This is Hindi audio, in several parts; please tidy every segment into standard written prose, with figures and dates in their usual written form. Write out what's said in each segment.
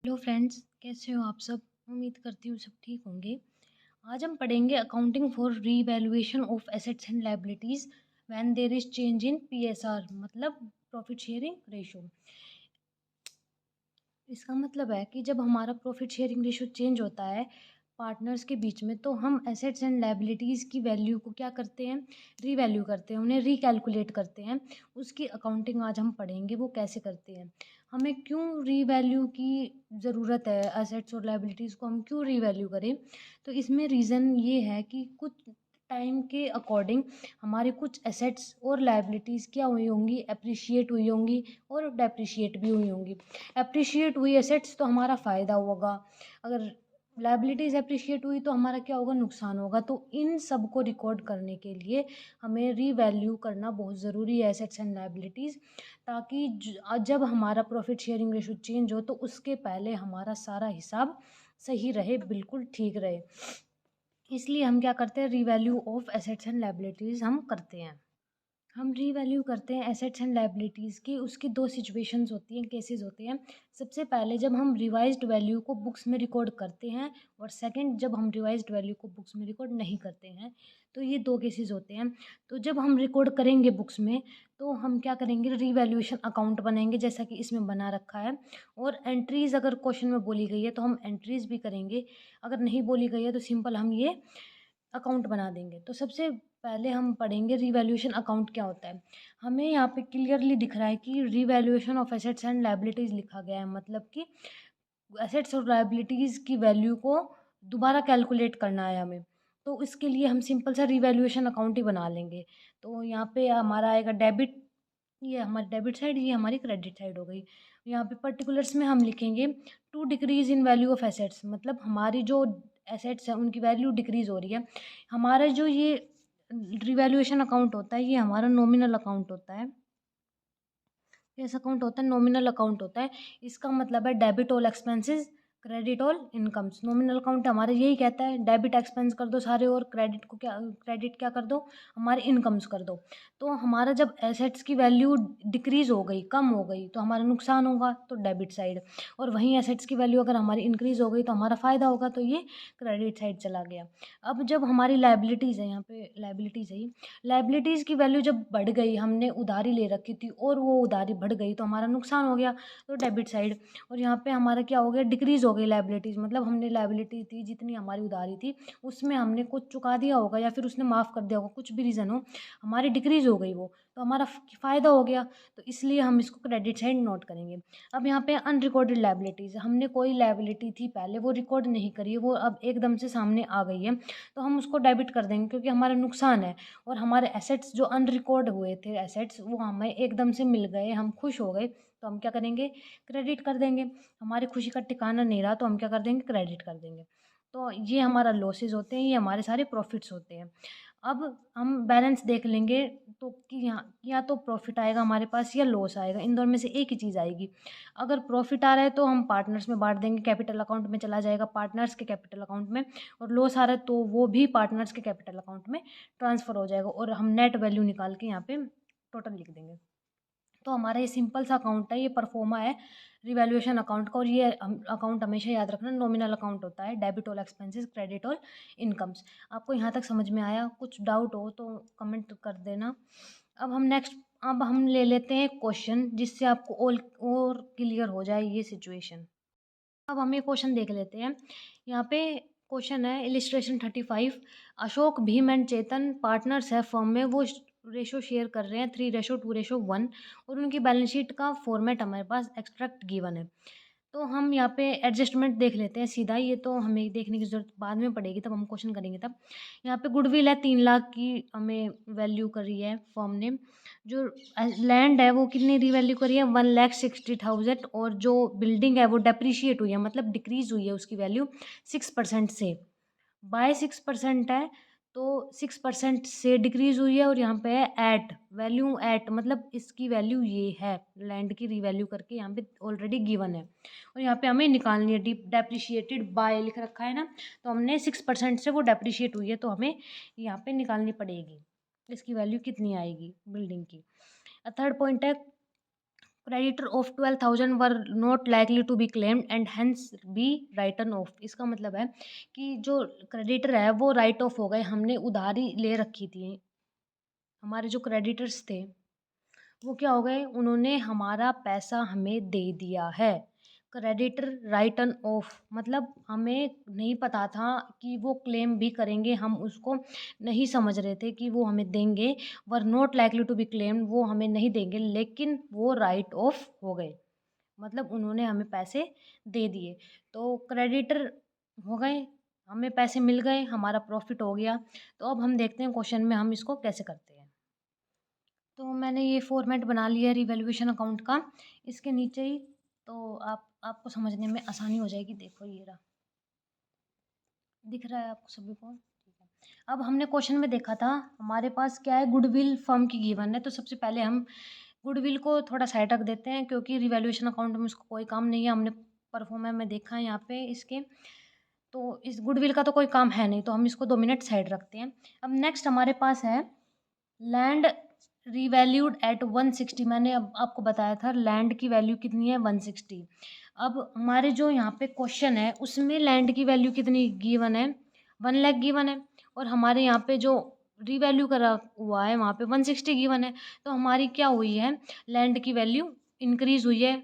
हेलो फ्रेंड्स, कैसे हो आप सब। उम्मीद करती हूँ सब ठीक होंगे। आज हम पढ़ेंगे accounting for revaluation of assets and liabilities when there is change in PSR, मतलब प्रॉफिट शेयरिंग रेशो। इसका मतलब है कि जब हमारा प्रॉफिट शेयरिंग रेशो चेंज होता है पार्टनर्स के बीच में, तो हम एसेट्स एंड लायबिलिटीज़ की वैल्यू को क्या करते हैं, रीवैल्यू करते हैं, उन्हें रिकैलकुलेट करते हैं। उसकी अकाउंटिंग आज हम पढ़ेंगे वो कैसे करते हैं। हमें क्यों रीवैल्यू की ज़रूरत है, एसेट्स और लायबिलिटीज़ को हम क्यों रीवैल्यू करें। तो इसमें रीज़न ये है कि कुछ टाइम के अकॉर्डिंग हमारे कुछ एसेट्स और लायबिलिटीज़ क्या हुई होंगी, एप्रिशिएट हुई होंगी और डेप्रिशिएट भी हुई होंगी। एप्रिशिएट हुई एसेट्स तो हमारा फ़ायदा होगा, अगर लायबिलिटीज़ एप्रिशिएट हुई तो हमारा क्या होगा, नुकसान होगा। तो इन सब को रिकॉर्ड करने के लिए हमें रीवैल्यू करना बहुत ज़रूरी है एसेट्स एंड लायबिलिटीज़, ताकि जब हमारा प्रॉफिट शेयरिंग रेशो चेंज हो तो उसके पहले हमारा सारा हिसाब सही रहे, बिल्कुल ठीक रहे। इसलिए हम क्या करते हैं, revalue of assets and liabilities हम करते हैं। हम रीवैल्यू करते हैं एसेट्स एंड लायबिलिटीज़ की, उसकी दो सिचुएशंस होती हैं, केसेस होते हैं। सबसे पहले जब हम रिवाइज्ड वैल्यू को बुक्स में रिकॉर्ड करते हैं, और सेकंड जब हम रिवाइज्ड वैल्यू को बुक्स में रिकॉर्ड नहीं करते हैं। तो ये दो केसेस होते हैं। तो जब हम रिकॉर्ड करेंगे बुक्स में, तो हम क्या करेंगे, रीवैल्यूएशन अकाउंट बनाएंगे जैसा कि इसमें बना रखा है। और एंट्रीज़ अगर क्वेश्चन में बोली गई है तो हम एंट्रीज़ भी करेंगे, अगर नहीं बोली गई है तो सिंपल हम ये अकाउंट बना देंगे। तो सबसे पहले हम पढ़ेंगे रीवैल्यूएशन अकाउंट क्या होता है। हमें यहाँ पे क्लियरली दिख रहा है कि revaluation of assets and liabilities लिखा गया है, मतलब कि एसेट्स और लायबिलिटीज़ की वैल्यू को दोबारा कैलकुलेट करना है हमें। तो इसके लिए हम सिंपल सा रीवैल्यूएशन अकाउंट ही बना लेंगे। तो यहाँ पे हमारा आएगा डेबिट, ये हमारी डेबिट साइड, ये हमारी क्रेडिट साइड हो गई। यहाँ पे पर्टिकुलर्स में हम लिखेंगे to decrease in value of assets, मतलब हमारी जो एसेट्स है उनकी वैल्यू डिक्रीज हो रही है। हमारा जो ये रिवैल्यूएशन अकाउंट होता है ये हमारा नॉमिनल अकाउंट होता है। कैसा अकाउंट होता है, नॉमिनल अकाउंट होता है। इसका मतलब है debit all expenses, credit all incomes. Nominal account हमारा यही कहता है डेबिट एक्सपेंस कर दो सारे, और क्रेडिट क्या कर दो, हमारे इनकम्स कर दो। तो हमारा जब एसेट्स की वैल्यू डिक्रीज हो गई, कम हो गई, तो हमारा नुकसान होगा, तो डेबिट साइड। और वहीं एसेट्स की वैल्यू अगर हमारी इंक्रीज हो गई तो हमारा फ़ायदा होगा, तो ये क्रेडिट साइड चला गया। अब जब हमारी लायबिलिटीज़ है, यहाँ पे लायबिलिटीज़ है, लायबिलिटीज़ की वैल्यू जब बढ़ गई, हमने उधारी ले रखी थी और वो उधारी बढ़ गई तो हमारा नुकसान हो गया, तो डेबिट साइड। और यहाँ पे हमारा क्या हो गया, डिक्रीज़ हो गई लायबिलिटीज़, मतलब हमने लायबिलिटी थी जितनी हमारी उधारी थी उसमें हमने कुछ चुका दिया होगा या फिर उसने माफ़ कर दिया होगा, कुछ भी रीज़न हो, हमारी डिक्रीज़ हो गई वो, तो हमारा फ़ायदा हो गया। तो इसलिए हम इसको क्रेडिट साइड नोट करेंगे। अब यहाँ पे अनरिकॉर्डेड लायबिलिटीज़, हमने कोई लायबिलिटी थी पहले वो रिकॉर्ड नहीं करी है, वो अब एकदम से सामने आ गई है, तो हम उसको डेबिट कर देंगे क्योंकि हमारा नुकसान है। और हमारे एसेट्स जो अनरिकॉर्ड हुए थे एसेट्स, वो हमें एकदम से मिल गए, हम खुश हो गए, तो हम क्या करेंगे, क्रेडिट कर देंगे। हमारी खुशी का ठिकाना नहीं रहा तो हम क्या कर देंगे, क्रेडिट कर देंगे। तो ये हमारा लॉसेस होते हैं, ये हमारे सारे प्रॉफिट्स होते हैं। अब हम बैलेंस देख लेंगे, तो कि यहाँ या तो प्रॉफिट आएगा हमारे पास या लॉस आएगा, इन दोनों में से एक ही चीज़ आएगी। अगर प्रॉफिट आ रहा है तो हम पार्टनर्स में बांट देंगे, कैपिटल अकाउंट में चला जाएगा, पार्टनर्स के कैपिटल अकाउंट में। और लॉस आ रहा है तो वो भी पार्टनर्स के कैपिटल अकाउंट में ट्रांसफ़र हो जाएगा, और हम नेट वैल्यू निकाल के यहाँ पे टोटल लिख देंगे। तो हमारा ये सिंपल सा अकाउंट है, ये परफॉर्मा है रिवैल्यूएशन अकाउंट का। और ये अकाउंट हमेशा याद रखना नॉमिनल अकाउंट होता है, debit all expenses, credit all incomes. आपको यहाँ तक समझ में आया, कुछ डाउट हो तो कमेंट कर देना। अब हम ले लेते हैं क्वेश्चन, जिससे आपको और क्लियर हो जाए ये सिचुएशन। अब हम ये क्वेश्चन देख लेते हैं। यहाँ पे क्वेश्चन है illustration 35। Ashok, Bhim and Chetan partners है फर्म में, वो रेशो शेयर कर रहे हैं 3:2:1, और उनकी बैलेंस शीट का फॉर्मेट हमारे पास एक्सट्रैक्ट गिवन है। तो हम यहाँ पे एडजस्टमेंट देख लेते हैं सीधा, ये तो हमें देखने की ज़रूरत बाद में पड़ेगी, तब हम क्वेश्चन करेंगे तब। यहाँ पे गुडविल है 3 लाख की, हमें वैल्यू करी है फर्म ने। जो लैंड है वो कितनी रीवैल्यू करी है, 1,60,000। और जो बिल्डिंग है वो डेप्रीशिएट हुई है, मतलब डिक्रीज हुई है उसकी वैल्यू 6% से, बाय 6% है, तो 6% से डिक्रीज हुई है। और यहाँ पे है एट, वैल्यू एट, मतलब इसकी वैल्यू ये है, लैंड की रीवैल्यू करके यहाँ पे ऑलरेडी गिवन है। और यहाँ पे हमें निकालनी है, डेप्रिशिएटेड बाय लिख रखा है ना, तो हमने 6% से वो डेप्रिशिएट हुई है, तो हमें यहाँ पे निकालनी पड़ेगी इसकी वैल्यू कितनी आएगी बिल्डिंग की। थर्ड पॉइंट है creditor of 12,000 were not likely to be claimed and hence be written off. इसका मतलब है कि जो क्रेडिटर है वो राइट ऑफ हो गए, हमने उधारी ले रखी थी, हमारे जो क्रेडिटर्स थे वो क्या हो गए, उन्होंने हमारा पैसा हमें दे दिया है। क्रेडिटर राइटन ऑफ मतलब हमें नहीं पता था कि वो क्लेम भी करेंगे, हम उसको नहीं समझ रहे थे कि वो हमें देंगे। Were not likely to be claimed, वो हमें नहीं देंगे, लेकिन वो राइट ऑफ हो गए, मतलब उन्होंने हमें पैसे दे दिए। तो क्रेडिटर हो गए, हमें पैसे मिल गए, हमारा प्रॉफिट हो गया। तो अब हम देखते हैं क्वेश्चन में हम इसको कैसे करते हैं। तो मैंने ये फॉर्मेट बना लिया है रिवैल्यूएशन अकाउंट का, इसके नीचे ही, तो आपको समझने में आसानी हो जाएगी। देखो ये रहा, दिख रहा है आपको सभी को? ठीक है। अब हमने क्वेश्चन में देखा था हमारे पास क्या है, गुडविल फर्म की गिवन है। तो सबसे पहले हम गुडविल को थोड़ा साइड रख देते हैं, क्योंकि रिवैल्यूएशन अकाउंट में उसको कोई काम नहीं है, हमने परफॉर्मा में देखा है यहाँ पे इसके। तो इस गुडविल का तो कोई काम है नहीं, तो हम इसको 2 मिनट साइड रखते हैं। अब नेक्स्ट हमारे पास है लैंड रीवैल्यूड एट 160। मैंने अब आपको बताया था लैंड की वैल्यू कितनी है, 160। अब हमारे जो यहाँ पे क्वेश्चन है उसमें लैंड की वैल्यू कितनी गिवन है, 1 लाख गिवन है, और हमारे यहाँ पे जो रीवैल्यू करा हुआ है वहाँ पे 160 गिवन है। तो हमारी क्या हुई है, लैंड की वैल्यू इंक्रीज हुई है,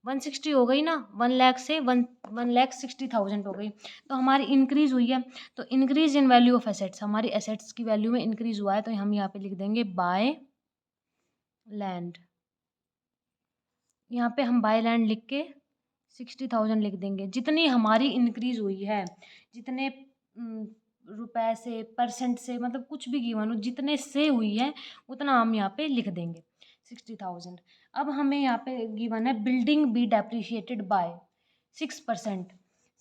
160 हो गई ना, 1 लाख से 1,60,000 हो गई, तो हमारी इंक्रीज हुई है। तो increase in value of assets, हमारी एसेट्स की वैल्यू में इंक्रीज हुआ है, तो हम यहाँ पे लिख देंगे बाय लैंड। यहाँ पे हम बाय लैंड लिख के 60,000 लिख देंगे। जितनी हमारी इंक्रीज हुई है, जितने रुपए से, परसेंट से, मतलब कुछ भी गिवन हो, जितने से हुई है उतना हम यहाँ पे लिख देंगे 60,000। अब हमें यहाँ पे गिवन है बिल्डिंग बी डेप्रिशिएटेड बाय 6%।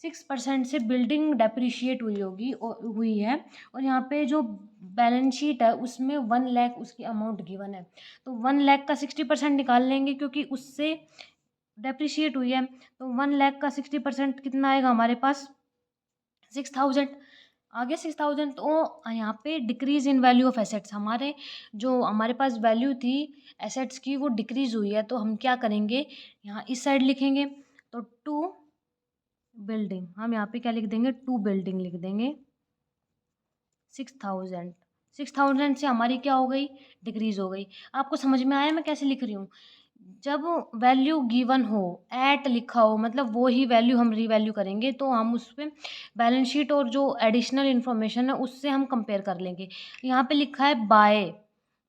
6% से बिल्डिंग डेप्रिशिएट हुई है, और यहाँ पे जो बैलेंस शीट है उसमें 1 लाख उसकी अमाउंट गिवन है। तो 1 लाख का 60% निकाल लेंगे, क्योंकि उससे डेप्रिशिएट हुई है। तो 1 लाख का 60% कितना आएगा हमारे पास, 6,000। आगे 6,000, तो यहाँ पे decrease in value of assets, हमारे जो हमारे पास वैल्यू थी एसेट्स की वो डिक्रीज हुई है। तो हम क्या करेंगे, यहाँ इस साइड लिखेंगे, तो टू बिल्डिंग, हम यहाँ पे क्या लिख देंगे, टू बिल्डिंग लिख देंगे। 6,000, 6,000 से हमारी क्या हो गई, डिक्रीज हो गई। आपको समझ में आया मैं कैसे लिख रही हूँ? जब वैल्यू गिवन हो, एट लिखा हो, मतलब वो ही वैल्यू हम रीवैल्यू करेंगे, तो हम उस पर बैलेंस शीट और जो एडिशनल इन्फॉर्मेशन है उससे हम कंपेयर कर लेंगे। यहाँ पे लिखा है बाय,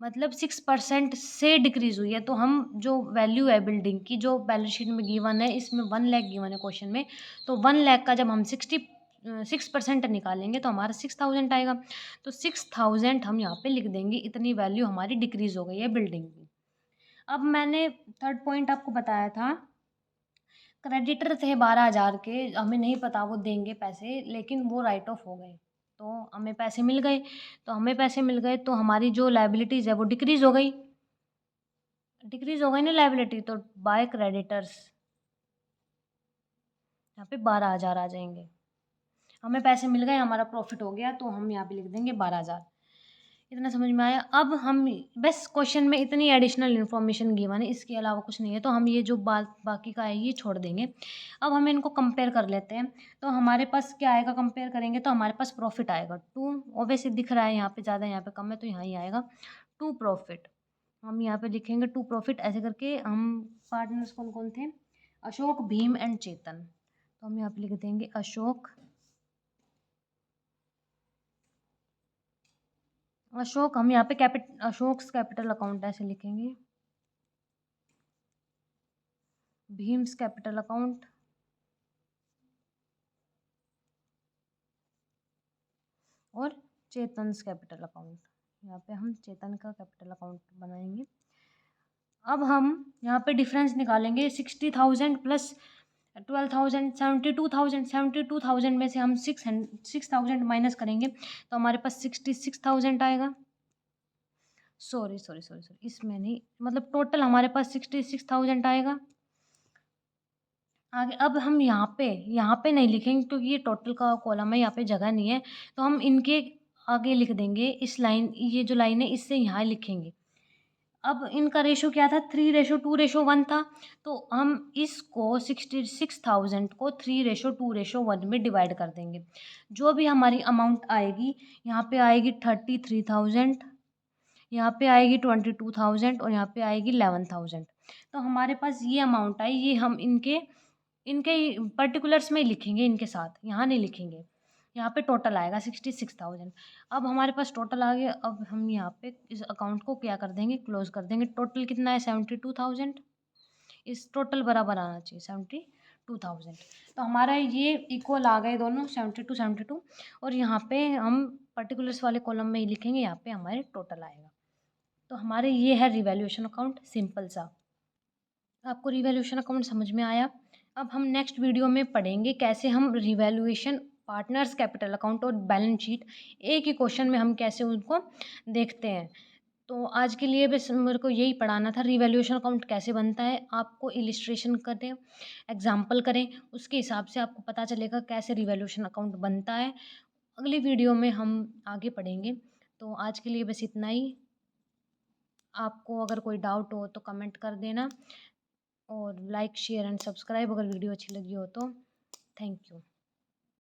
मतलब 6% से डिक्रीज हुई है, तो हम जो वैल्यू है बिल्डिंग की जो बैलेंस शीट में गिवन है, इसमें 1 लाख गिवन है क्वेश्चन में, तो 1 लाख का जब हम 6% निकालेंगे तो हमारा 6,000 आएगा। तो 6,000 हम यहाँ पे लिख देंगे, इतनी वैल्यू हमारी डिक्रीज हो गई है बिल्डिंग की। अब मैंने थर्ड पॉइंट आपको बताया था, क्रेडिटर थे 12,000 के, हमें नहीं पता वो देंगे पैसे, लेकिन वो राइट ऑफ हो गए, तो हमें पैसे मिल गए। तो हमें पैसे मिल गए तो हमारी जो लाइबिलिटीज़ है वो डिक्रीज हो गई, डिक्रीज हो गई ना लाइबिलिटी, तो बाय क्रेडिटर्स यहाँ पे 12,000 आ जाएंगे। हमें पैसे मिल गए, हमारा प्रॉफिट हो गया, तो हम यहाँ पे लिख देंगे 12,000। इतना समझ में आया? अब हम बस क्वेश्चन में इतनी एडिशनल इन्फॉर्मेशन गिवन है, इसके अलावा कुछ नहीं है, तो हम ये जो बात बाकी का है ये छोड़ देंगे। अब हम इनको कंपेयर कर लेते हैं। तो हमारे पास क्या आएगा, कंपेयर करेंगे तो हमारे पास प्रॉफिट आएगा 2, ऑब्वियसली दिख रहा है यहाँ पे ज़्यादा, यहाँ पे कम है, तो यहाँ ही आएगा 2 प्रॉफिट। हम यहाँ पे लिखेंगे 2 प्रॉफिट, ऐसे करके हम पार्टनर्स कौन कौन थे, अशोक, भीम एंड चेतन, तो हम यहाँ पे लिख देंगे अशोक, अशोक, हम यहाँ पे अशोक्स कैपिटल अकाउंट ऐसे लिखेंगे, भीम्स कैपिटल अकाउंट, और चेतन्स कैपिटल अकाउंट। यहाँ पे हम चेतन का कैपिटल अकाउंट बनाएंगे। अब हम यहाँ पे डिफरेंस निकालेंगे, 60,000 प्लस 12,000, 72,000, 72,000 में से हम 6,000 माइनस करेंगे, तो हमारे पास 66,000 आएगा। सॉरी सॉरी सॉरी सॉरी, इसमें नहीं, मतलब टोटल हमारे पास 66,000 आएगा। आगे अब हम यहाँ पे नहीं लिखेंगे, क्योंकि ये टोटल का कॉलम है, यहाँ पे जगह नहीं है, तो हम इनके आगे लिख देंगे, इस लाइन, ये जो लाइन है इससे यहाँ लिखेंगे। अब इनका रेशो क्या था, 3:2:1 था। तो हम इसको 66,000 को 3:2:1 में डिवाइड कर देंगे। जो भी हमारी अमाउंट आएगी, यहाँ पे आएगी 33,000, यहाँ पे आएगी 22,000 और यहाँ पे आएगी 11,000। तो हमारे पास ये अमाउंट आई, ये हम इनके इनके पर्टिकुलर्स में ही लिखेंगे, इनके साथ यहाँ नहीं लिखेंगे। यहाँ पे टोटल आएगा 66,000। अब हमारे पास टोटल आ गया। अब हम यहाँ पे इस अकाउंट को क्या कर देंगे, क्लोज कर देंगे। टोटल कितना है, 72,000। इस टोटल बराबर आना चाहिए 72,000। तो हमारा ये इक्वल आ गए दोनों, 72 और यहाँ पे हम पर्टिकुलर्स वाले कॉलम में ही लिखेंगे, यहाँ पे हमारे टोटल आएगा। तो हमारे ये है रिवैल्यूएशन अकाउंट, सिंपल सा। आपको रिवैल्यूएशन अकाउंट समझ में आया। अब हम नेक्स्ट वीडियो में पढ़ेंगे कैसे हम रिवैल्यूएशन, पार्टनर्स कैपिटल अकाउंट और बैलेंस शीट एक ही क्वेश्चन में हम कैसे उनको देखते हैं। तो आज के लिए बस मेरे को यही पढ़ाना था, रिवैल्यूएशन अकाउंट कैसे बनता है। आपको इलिस्ट्रेशन करें, एग्जाम्पल करें, उसके हिसाब से आपको पता चलेगा कैसे रिवैल्यूएशन अकाउंट बनता है। अगली वीडियो में हम आगे पढ़ेंगे। तो आज के लिए बस इतना ही। आपको अगर कोई डाउट हो तो कमेंट कर देना और लाइक शेयर एंड सब्सक्राइब अगर वीडियो अच्छी लगी हो तो। Thank you.